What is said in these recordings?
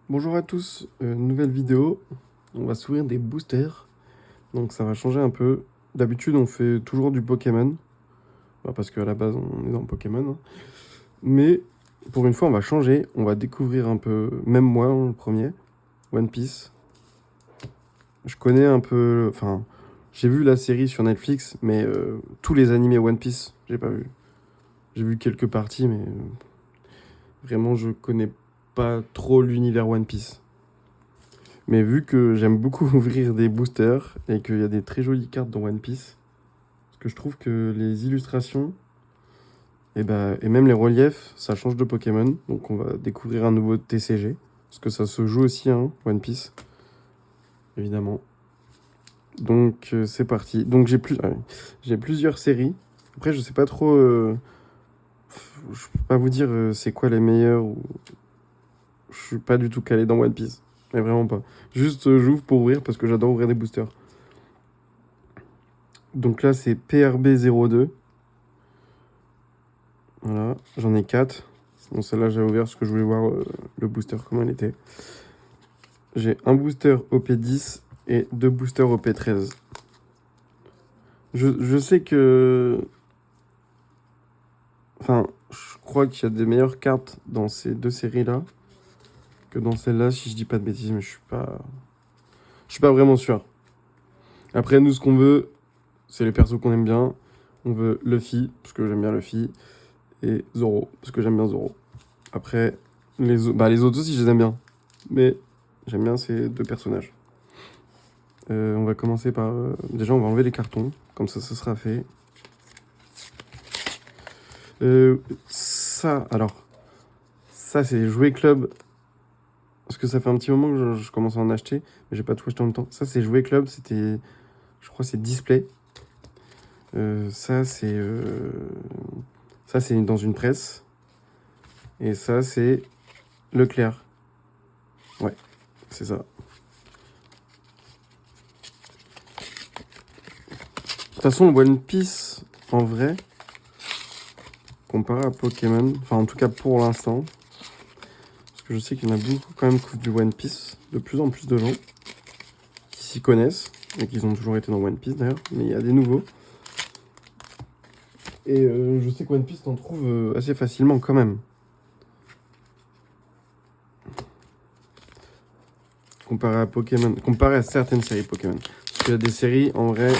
Bonjour à tous, nouvelle vidéo. On va s'ouvrir des boosters. Donc ça va changer un peu. D'habitude on fait toujours du Pokémon. Bah, parce qu'à la base on est dans Pokémon, hein. Mais pour une fois on va changer. On va découvrir un peu, même moi le premier, One Piece. Je connais un peu, enfin j'ai vu la série sur Netflix, mais tous les animés One Piece, j'ai pas vu. J'ai vu quelques parties, mais vraiment je connais pas trop l'univers One Piece. Mais vu que j'aime beaucoup ouvrir des boosters et qu'il y a des très jolies cartes dans One Piece, parce que je trouve que les illustrations et même les reliefs, ça change de Pokémon. Donc on va découvrir un nouveau TCG, parce que ça se joue aussi, hein, One Piece, évidemment. Donc c'est parti. Donc j'ai plusieurs séries. Après je sais pas trop, je peux pas vous dire c'est quoi les meilleures. Je suis pas du tout calé dans One Piece, mais vraiment pas. Juste j'ouvre pour ouvrir parce que j'adore ouvrir des boosters. Donc là c'est PRB02. Voilà, j'en ai 4. Bon, celle-là, j'ai ouvert parce que je voulais voir le booster, comment il était. J'ai un booster OP10 et deux boosters OP13. Je sais que... Enfin, je crois qu'il y a des meilleures cartes dans ces deux séries-là que dans celle-là, si je dis pas de bêtises, mais je suis pas... Je suis pas vraiment sûr. Après, nous, ce qu'on veut, c'est les persos qu'on aime bien. On veut Luffy, parce que j'aime bien Luffy, et Zoro, parce que j'aime bien Zoro. Après, les autres aussi, je les aime bien. Mais j'aime bien ces deux personnages. On va commencer par... déjà, on va enlever les cartons. Comme ça, ce sera fait. Ça, alors... Ça, c'est les jouets club. Parce que ça fait un petit moment que je commence à en acheter. Mais j'ai pas tout acheté en même temps. Ça, c'est jouets club. C'était... Je crois que c'est display. Ça, c'est... Ça, c'est dans une presse. Et ça, c'est Leclerc. Ouais, c'est ça. De toute façon, One Piece, en vrai, comparé à Pokémon, enfin en tout cas pour l'instant, parce que je sais qu'il y en a beaucoup quand même qui ouvrent du One Piece, de plus en plus de gens qui s'y connaissent, et qui ont toujours été dans One Piece d'ailleurs, mais il y a des nouveaux. Et je sais que One Piece t'en trouve assez facilement quand même. Comparé à Pokémon, comparé à certaines séries Pokémon. Parce qu'il y a des séries, en vrai,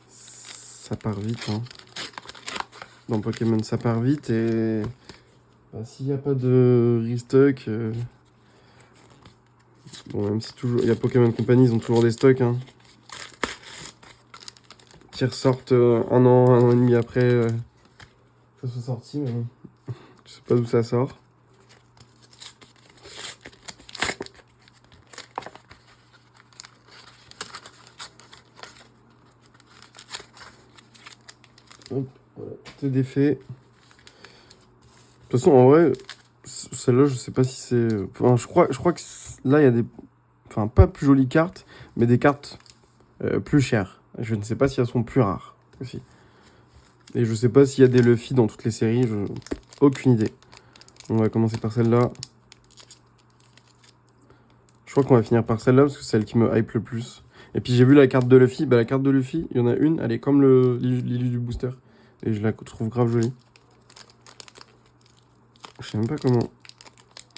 ça part vite, hein. Dans Pokémon, ça part vite et bah, s'il n'y a pas de restock, bon, même si toujours il y a Pokémon Company, ils ont toujours des stocks, hein, qui ressortent un an et demi après que ça soit sorti, mais bon, je sais pas d'où ça sort. Hop, voilà, tout est défait. De toute façon, en vrai, celle-là, je sais pas si c'est. Enfin, je crois que là, il y a des. Enfin, pas plus jolies cartes, mais des cartes plus chères. Je ne sais pas si elles sont plus rares aussi. Et je sais pas s'il y a des Luffy dans toutes les séries, aucune idée. On va commencer par celle-là. Je crois qu'on va finir par celle-là parce que c'est celle qui me hype le plus. Et puis j'ai vu la carte de Luffy. Bah, la carte de Luffy, il y en a une, elle est comme l'illu du booster. Et je la trouve grave jolie. Je sais même pas comment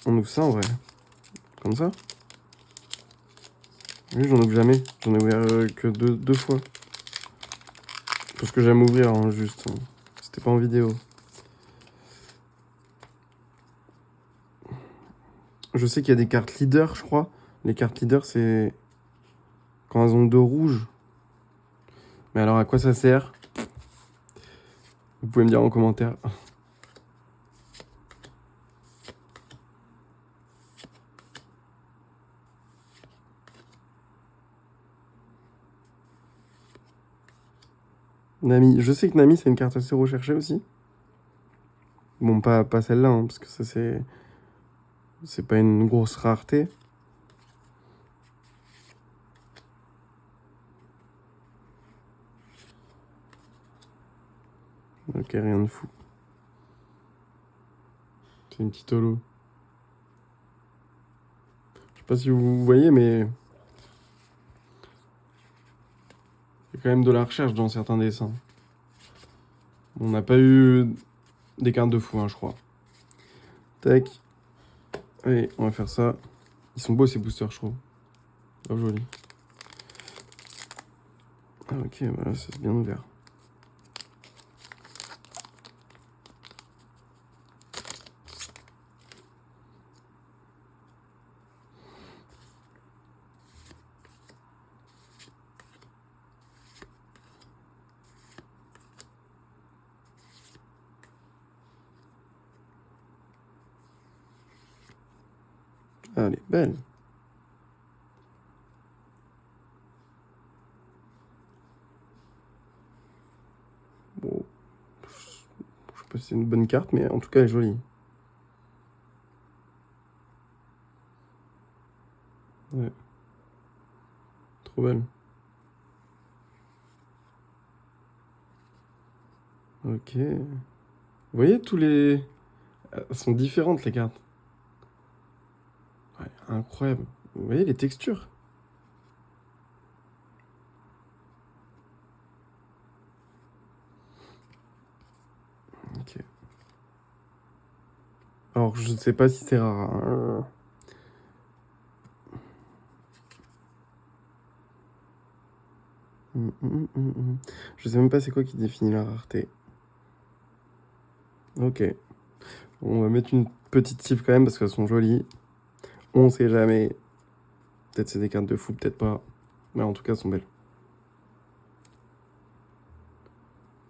on ouvre ça en vrai. Comme ça. Oui, j'en ouvre jamais. J'en ai ouvert que deux fois. Parce que j'aime ouvrir, hein, juste. C'était pas en vidéo. Je sais qu'il y a des cartes leader, je crois. Les cartes leader, c'est quand elles ont deux rouges. Mais alors, à quoi ça sert? Vous pouvez me dire en commentaire. Nami. Je sais que Nami, c'est une carte assez recherchée aussi. Bon, pas celle-là, hein, parce que ça, c'est pas une grosse rareté. Ok, rien de fou. C'est une petite holo. pas si vous voyez, mais il y a quand même de la recherche dans certains dessins. On n'a pas eu des cartes de fou, hein, je crois. Tac. Allez, on va faire ça. Ils sont beaux ces boosters, je trouve. Oh, joli. Ah, ok, voilà, c'est bien ouvert. Ah, elle est belle. Bon, je sais pas si c'est une bonne carte, mais en tout cas, elle est jolie. Ouais. Trop belle. Ok. Vous voyez, tous les... Elles sont différentes, les cartes. Ouais, incroyable. Vous voyez les textures? Ok. Alors, je ne sais pas si c'est rare, hein. Je sais même pas c'est quoi qui définit la rareté. Ok. On va mettre une petite cible quand même parce qu'elles sont jolies. On sait jamais. Peut-être c'est des cartes de fou, peut-être pas. Mais en tout cas, elles sont belles.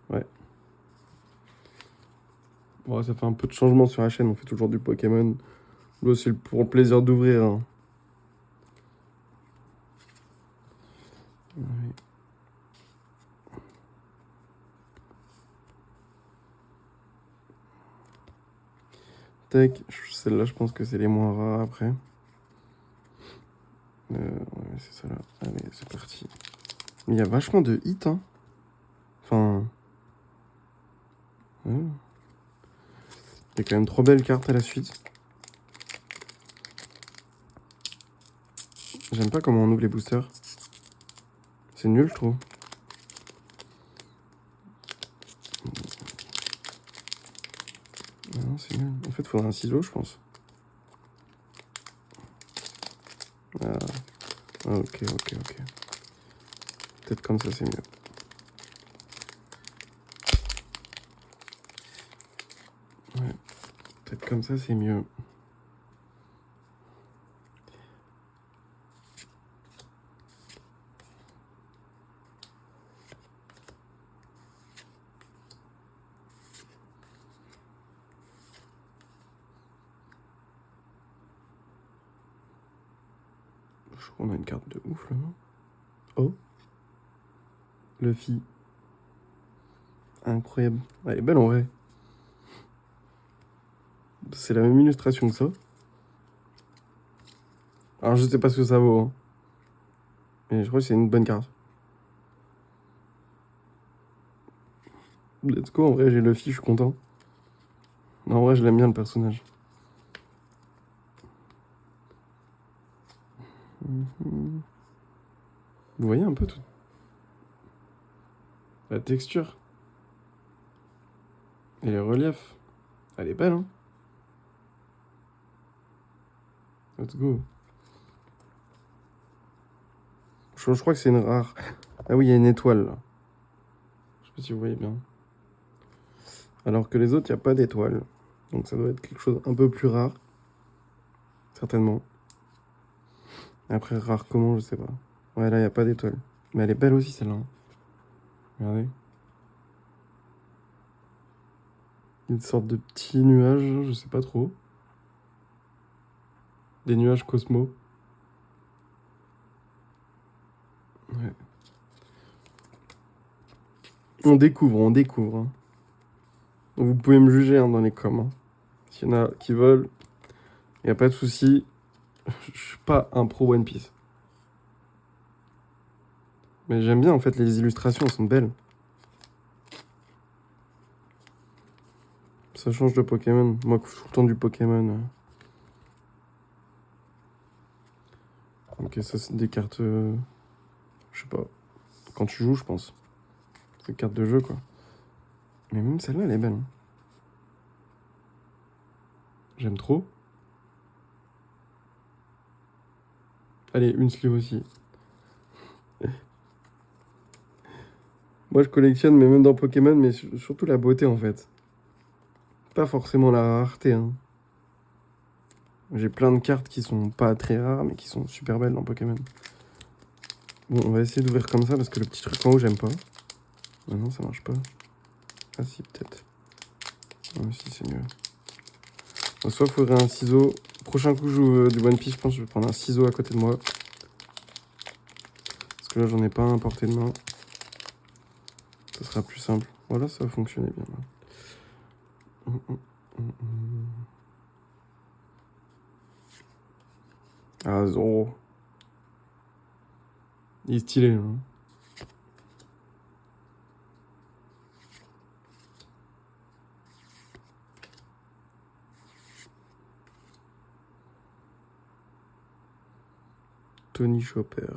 Ouais. Bon, ça fait un peu de changement sur la chaîne. On fait toujours du Pokémon. Là, c'est pour le plaisir d'ouvrir, hein. Ouais. Tac. Celle-là, je pense que c'est les moins rares après. Ouais, c'est ça là. Allez, c'est parti. Mais il y a vachement de hits, hein. Enfin. Ouais. Il y a quand même 3 belles cartes à la suite. J'aime pas comment on ouvre les boosters. C'est nul, je trouve. Non, c'est nul. En fait, il faudrait un ciseau, je pense. Ah, ok. Peut-être comme ça, c'est mieux. Ouais, peut-être comme ça, c'est mieux. Je crois qu'on a une carte de ouf, là, non? Oh, Luffy. Incroyable. Elle est belle, en vrai. C'est la même illustration que ça. Alors, je sais pas ce que ça vaut, hein. Mais je crois que c'est une bonne carte. Let's go, en vrai, j'ai Luffy, je suis content. Non, en vrai, je l'aime bien, le personnage. Vous voyez un peu tout. La texture. Et les reliefs. Elle est belle, hein. Let's go. Je crois que c'est une rare. Ah oui, il y a une étoile, là. Je sais pas si vous voyez bien. Alors que les autres, il n'y a pas d'étoile. Donc ça doit être quelque chose un peu plus rare. Certainement. Après, rare comment, je sais pas. Ouais, là, il n'y a pas d'étoile. Mais elle est belle aussi, celle-là, hein. Regardez. Une sorte de petit nuage, je sais pas trop. Des nuages Cosmo. Ouais. On découvre, hein. Donc vous pouvez me juger, hein, dans les coms, hein. S'il y en a qui veulent, il n'y a pas de souci. Je suis pas un pro One Piece. Mais j'aime bien, en fait, les illustrations, elles sont belles. Ça change de Pokémon. Moi, je suis tout le temps du Pokémon. Ok, ça c'est des cartes... je sais pas. Quand tu joues, je pense. C'est des cartes de jeu, quoi. Mais même celle-là, elle est belle. Hein. J'aime trop. Allez, une sleeve aussi. Moi, je collectionne, mais même dans Pokémon, mais surtout la beauté, en fait. Pas forcément la rareté, hein. J'ai plein de cartes qui sont pas très rares, mais qui sont super belles dans Pokémon. Bon, on va essayer d'ouvrir comme ça, parce que le petit truc en haut, j'aime pas. Ah non, ça marche pas. Ah si, peut-être. Ah si, c'est mieux. Bon, soit il faudrait un ciseau. Prochain coup, je joue du One Piece, je pense que je vais prendre un ciseau à côté de moi. Parce que là, j'en ai pas un à portée de main. Ça sera plus simple. Voilà, ça va fonctionner bien. Ah, Zoro. Il est stylé, hein. Tony Chopper.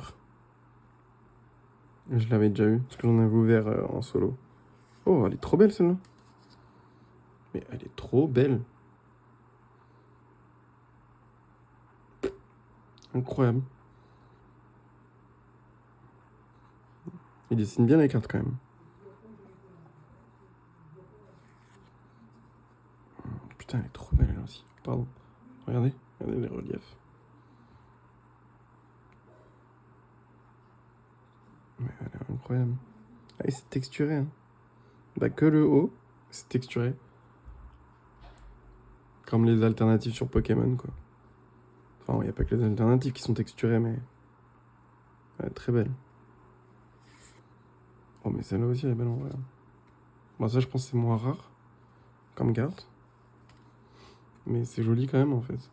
Je l'avais déjà eu, parce que j'en avais ouvert en solo. Oh, elle est trop belle celle-là. Mais elle est trop belle. Incroyable. Il dessine bien les cartes quand même. Putain, elle est trop belle elle aussi. Pardon. Regardez, regardez les reliefs. Mais elle est incroyable. Ah, et c'est texturé, hein. Bah, que le haut, c'est texturé. Comme les alternatives sur Pokémon, quoi. Enfin, il n'y a pas que les alternatives qui sont texturées, mais... Elle est très belle. Oh, mais celle-là aussi, elle est belle en vrai. Bon, ça, je pense que c'est moins rare, comme carte. Mais c'est joli quand même, en fait.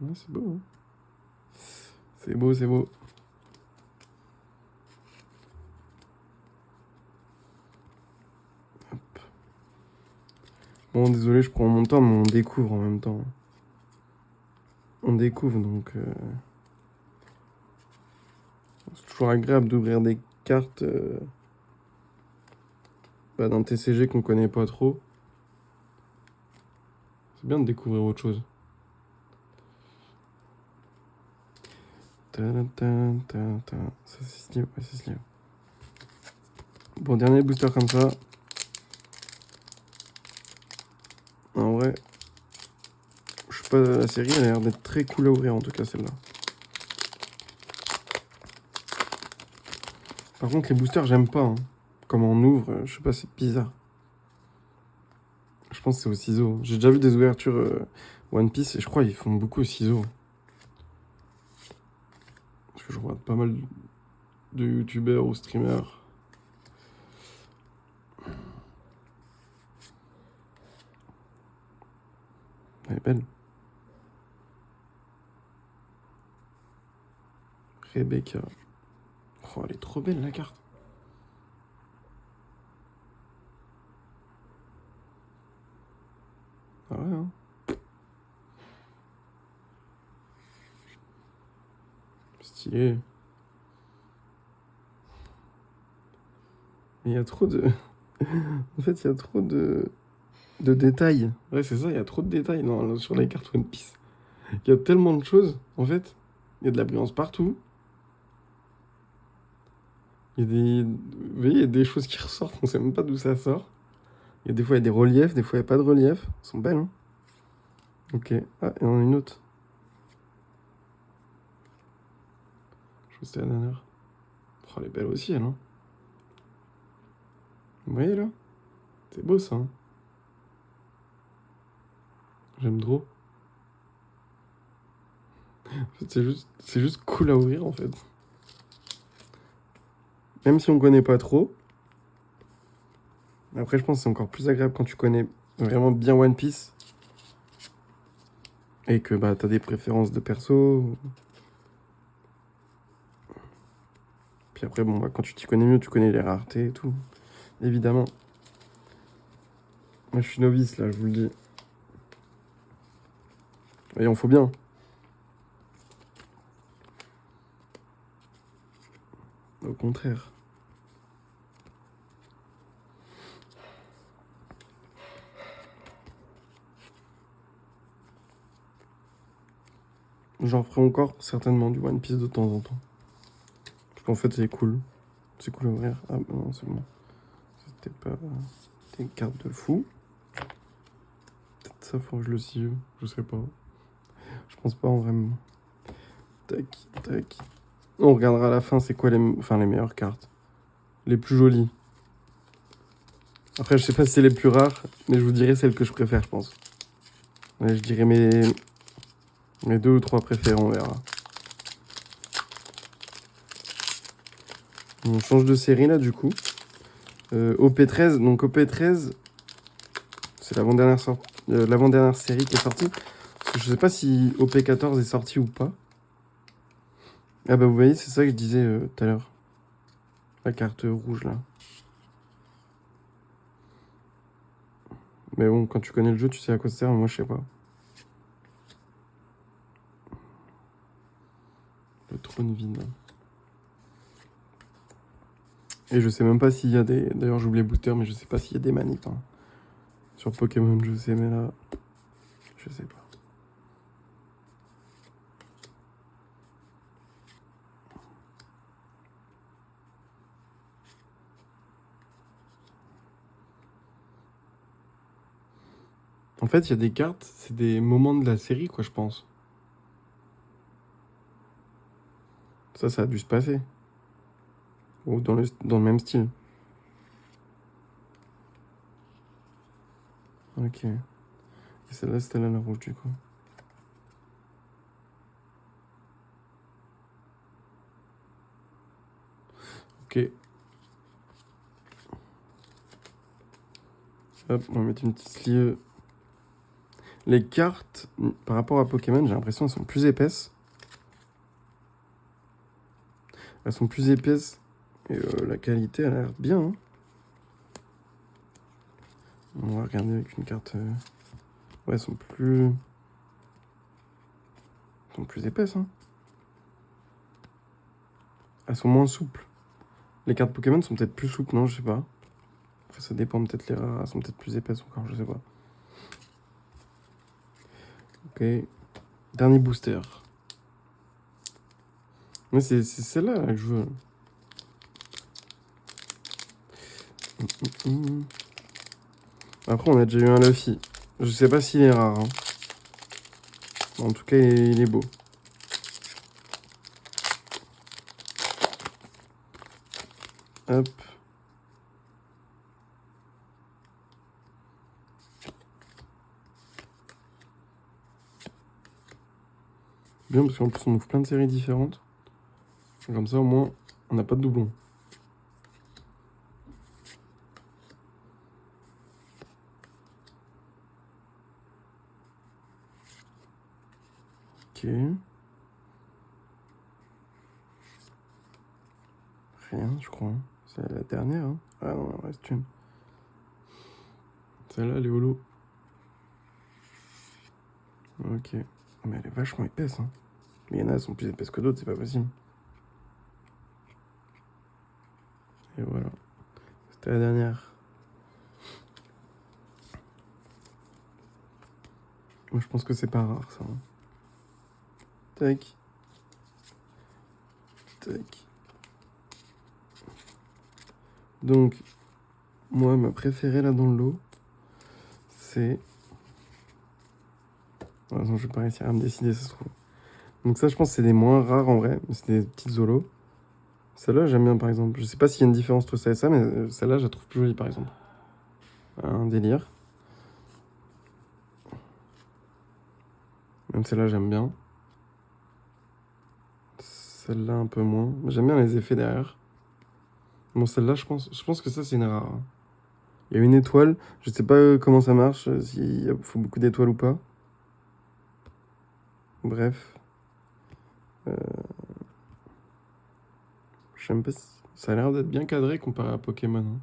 Ouais, c'est beau, hein. C'est beau, c'est beau. Hop. Bon, désolé, je prends mon temps, mais on découvre en même temps. On découvre, donc... C'est toujours agréable d'ouvrir des cartes d'un TCG qu'on connaît pas trop. C'est bien de découvrir autre chose. Ta ta ta ta. Ça c'est stylé, ouais, c'est stylé. Bon, dernier booster comme ça. En vrai, je sais pas, la série elle a l'air d'être très cool à ouvrir en tout cas celle-là. Par contre, les boosters, j'aime pas. Hein. Comment on ouvre, je sais pas, c'est bizarre. Je pense que c'est au ciseau. J'ai déjà vu des ouvertures One Piece et je crois qu'ils font beaucoup au ciseau. Parce que je regarde pas mal de youtubeurs ou streamers. Elle est belle. Rebecca. Oh, elle est trop belle la carte. Ah ouais, hein. Stylé. Mais il y a trop de... En fait, il y a trop de détails. Ouais, c'est ça, il y a trop de détails sur les cartes One Piece. Il y a tellement de choses, en fait. Il y a de la brillance partout. Il y a des... Vous voyez, il y a des choses qui ressortent, on sait même pas d'où ça sort. Il y a des fois, il y a des reliefs, des fois, il n'y a pas de relief. Elles sont belles, hein. Ok. Ah, il y en a une autre. Je crois que c'était la dernière. Oh, elle est belle aussi, elle, hein. Vous voyez, là? C'est beau, ça, hein. J'aime trop. En fait, c'est juste cool à ouvrir, en fait. Même si on connaît pas trop. Après, je pense que c'est encore plus agréable quand tu connais vraiment bien One Piece. Et que bah, t'as des préférences de perso. Puis après, bon, bah, quand tu t'y connais mieux, tu connais les raretés et tout. Évidemment. Moi, je suis novice, là, je vous le dis. Et on faut bien. contraire. J'en ferai encore certainement du One Piece de temps en temps. Parce qu'en fait, c'est cool. C'est cool à ouvrir. Ah non, c'est bon. C'était pas des cartes de fou. Peut-être ça, faut que je le sive. Je sais pas. Je pense pas en vrai. Tac, tac. On regardera à la fin, c'est quoi les meilleures cartes. Les plus jolies. Après, je sais pas si c'est les plus rares, mais je vous dirai celles que je préfère, je pense. Ouais, je dirais mes 2 ou 3 préférés, on verra. On change de série là, du coup. OP13, donc OP13, c'est l'avant-dernière série qui est sortie. Parce que je sais pas si OP14 est sorti ou pas. Ah bah vous voyez, c'est ça que je disais tout à l'heure. La carte rouge là. Mais bon, quand tu connais le jeu, tu sais à quoi ça sert, mais moi je sais pas. Le trône vide. Et je sais même pas s'il y a des... D'ailleurs j'oublie les boosters, mais je sais pas s'il y a des manips. Hein. Sur Pokémon, je sais, mais là... Je sais pas. En fait, il y a des cartes, c'est des moments de la série, quoi, je pense. Ça a dû se passer. Ou dans le même style. Ok. Et celle-là, c'était là la rouge, du coup. Ok. Hop, on va mettre une petite sleeve. Les cartes, par rapport à Pokémon, j'ai l'impression qu'elles sont plus épaisses. Elles sont plus épaisses. Et la qualité, elle a l'air bien. Hein. On va regarder avec une carte... Ouais, elles sont plus... Elles sont plus épaisses. Hein. Elles sont moins souples. Les cartes Pokémon sont peut-être plus souples, non? Je sais pas. Après, ça dépend peut-être les rares. Elles sont peut-être plus épaisses encore, je sais pas. Ok. Dernier booster. Mais c'est celle-là là, que je veux. Après, on a déjà eu un Luffy. Je sais pas s'il est rare. Hein. En tout cas, il est beau. Hop. Bien, parce qu'en plus, on ouvre plein de séries différentes. Comme ça, au moins, on n'a pas de doublons. Ok. Rien, je crois. C'est la dernière. Hein. Ah non, il en reste une. Celle-là, elle est holo. Ok. Mais elle est vachement épaisse. Hein. Mais il y en a, elles sont plus épaisses que d'autres, c'est pas possible. Et voilà. C'était la dernière. Moi, je pense que c'est pas rare, ça. Hein. Tac. Tac. Donc, moi, ma préférée là dans le lot, c'est... De toute façon, je vais pas réussir à me décider, ça se trouve. Donc ça, je pense que c'est des moins rares en vrai, mais c'est des petites zolos. Celle-là, j'aime bien par exemple. Je sais pas s'il y a une différence entre ça et ça, mais celle-là, je la trouve plus jolie par exemple. Un délire. Même celle-là, j'aime bien. Celle-là, un peu moins. Mais j'aime bien les effets derrière. Bon, celle-là, je pense que ça, c'est une rare. Hein. Il y a une étoile. Je sais pas comment ça marche, s'il faut beaucoup d'étoiles ou pas. Bref. J'aime pas. Ça a l'air d'être bien cadré comparé à Pokémon. Hein.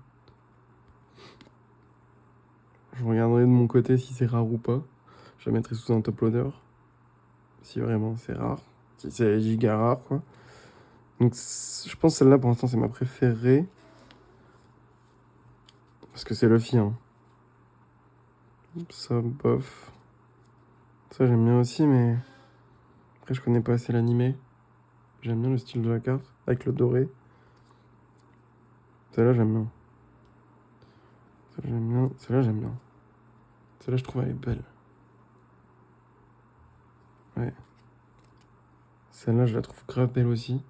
Je regarderai de mon côté si c'est rare ou pas. Je la mettrai sous un top loader. Si vraiment c'est rare. Si c'est giga rare, quoi. Donc, je pense que celle-là, pour l'instant, c'est ma préférée. Parce que c'est Luffy, hein. Ça, bof. Ça, j'aime bien aussi, mais... Après, je connais pas assez l'animé. J'aime bien le style de la carte, avec le doré. Celle-là, j'aime bien. Celle-là, j'aime bien. Celle-là, j'aime bien. Celle-là, je trouve elle est belle. Ouais. Celle-là, je la trouve grave belle aussi.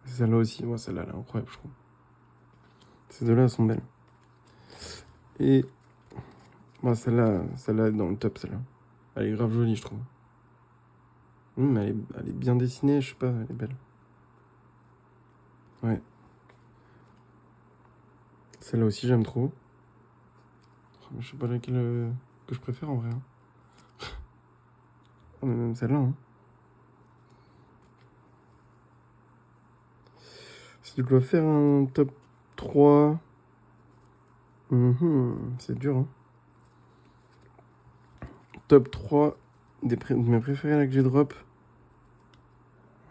Celle-là aussi. Ouais, celle-là, elle est incroyable, je trouve. Ces deux-là, elles sont belles. Et... Bah, celle-là est dans le top, celle-là. Elle est grave jolie, je trouve. Elle est bien dessinée, je sais pas, elle est belle. Ouais. Celle-là aussi, j'aime trop. Je sais pas laquelle que je préfère en vrai. Hein. Oh, mais même celle-là. Hein. Si je dois faire un top 3, c'est dur. Hein. Top 3 de mes préférés là que j'ai drop.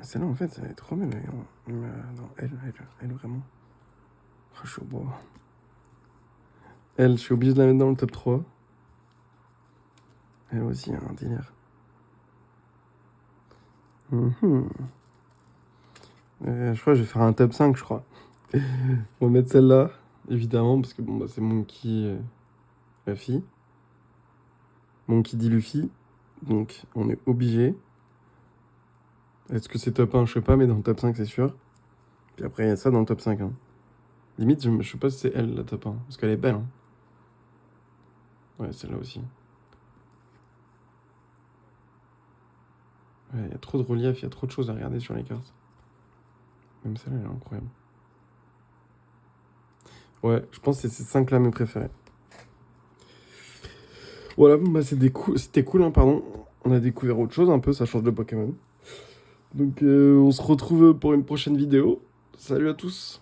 Celle-là, en fait, elle est trop belle. Non, elle vraiment. Oh, je suis au bois. Elle, je suis obligé de la mettre dans le top 3. Elle aussi, un délire. Je crois que je vais faire un top 5, je crois. On va mettre celle-là, évidemment, parce que bon, bah, c'est Monkey Luffy. Monkey D. Luffy. Donc, on est obligé. Est-ce que c'est top 1? Je sais pas, mais dans le top 5, c'est sûr. Puis après, il y a ça dans le top 5. Hein. Limite, je sais pas si c'est elle, la top 1. Parce qu'elle est belle. Hein. Ouais, celle-là aussi. Ouais, il y a trop de relief, il y a trop de choses à regarder sur les cartes. Même celle-là, elle est incroyable. Ouais, je pense que c'est ces 5-là mes préférés. Voilà, bah c'était cool, hein, pardon. On a découvert autre chose un peu, ça change de Pokémon. Donc on se retrouve pour une prochaine vidéo. Salut à tous.